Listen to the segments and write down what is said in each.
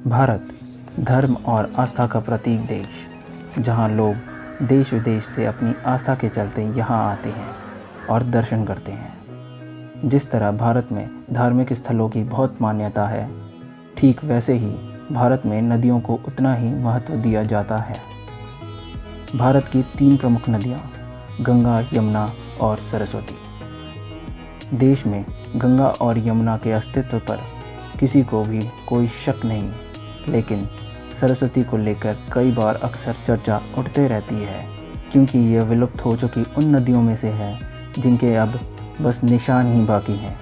भारत धर्म और आस्था का प्रतीक देश, जहां लोग देश विदेश से अपनी आस्था के चलते यहां आते हैं और दर्शन करते हैं। जिस तरह भारत में धार्मिक स्थलों की बहुत मान्यता है, ठीक वैसे ही भारत में नदियों को उतना ही महत्व दिया जाता है। भारत की 3 प्रमुख नदियां गंगा, यमुना और सरस्वती। देश में गंगा और यमुना के अस्तित्व पर किसी को भी कोई शक नहीं, लेकिन सरस्वती को लेकर कई बार अक्सर चर्चा उठते रहती है, क्योंकि यह विलुप्त हो चुकी उन नदियों में से है जिनके अब बस निशान ही बाकी हैं।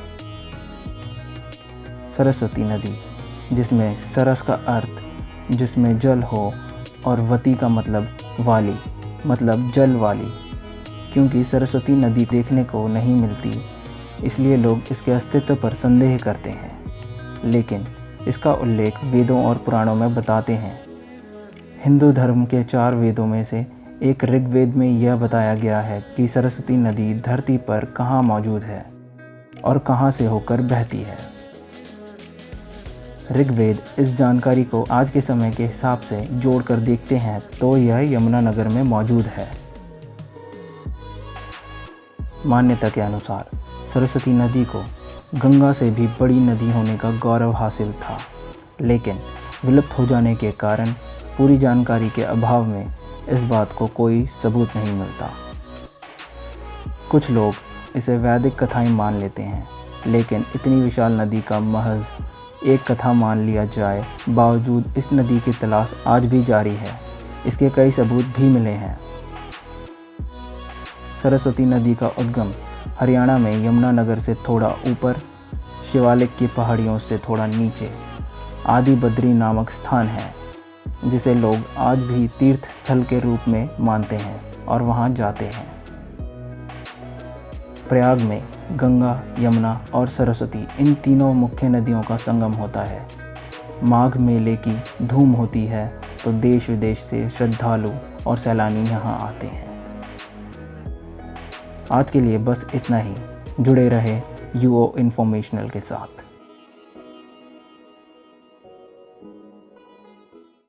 सरस्वती नदी, जिसमें सरस का अर्थ जिसमें जल हो और वती का मतलब वाली, मतलब जल वाली। क्योंकि सरस्वती नदी देखने को नहीं मिलती, इसलिए लोग इसके अस्तित्व पर संदेह करते हैं, लेकिन इसका उल्लेख वेदों और पुराणों में बताते हैं। हिंदू धर्म के 4 वेदों में से एक ऋग्वेद में यह बताया गया है कि सरस्वती नदी धरती पर कहाँ मौजूद है और कहाँ से होकर बहती है। ऋग्वेद इस जानकारी को आज के समय के हिसाब से जोड़कर देखते हैं तो यह यमुनानगर में मौजूद है। मान्यता के अनुसार सरस्वती नदी को गंगा से भी बड़ी नदी होने का गौरव हासिल था, लेकिन विलुप्त हो जाने के कारण पूरी जानकारी के अभाव में इस बात को कोई सबूत नहीं मिलता। कुछ लोग इसे वैदिक कथाएं मान लेते हैं, लेकिन इतनी विशाल नदी का महज एक कथा मान लिया जाए, बावजूद इस नदी की तलाश आज भी जारी है। इसके कई सबूत भी मिले हैं। सरस्वती नदी का उद्गम हरियाणा में यमुनानगर से थोड़ा ऊपर, शिवालिक की पहाड़ियों से थोड़ा नीचे आदि बद्री नामक स्थान है, जिसे लोग आज भी तीर्थ स्थल के रूप में मानते हैं और वहां जाते हैं। प्रयाग में गंगा, यमुना और सरस्वती, इन तीनों मुख्य नदियों का संगम होता है। माघ मेले की धूम होती है तो देश विदेश से श्रद्धालु और सैलानी यहाँ आते हैं। आज के लिए बस इतना ही। जुड़े रहे यूओ इन्फॉर्मेशनल के साथ।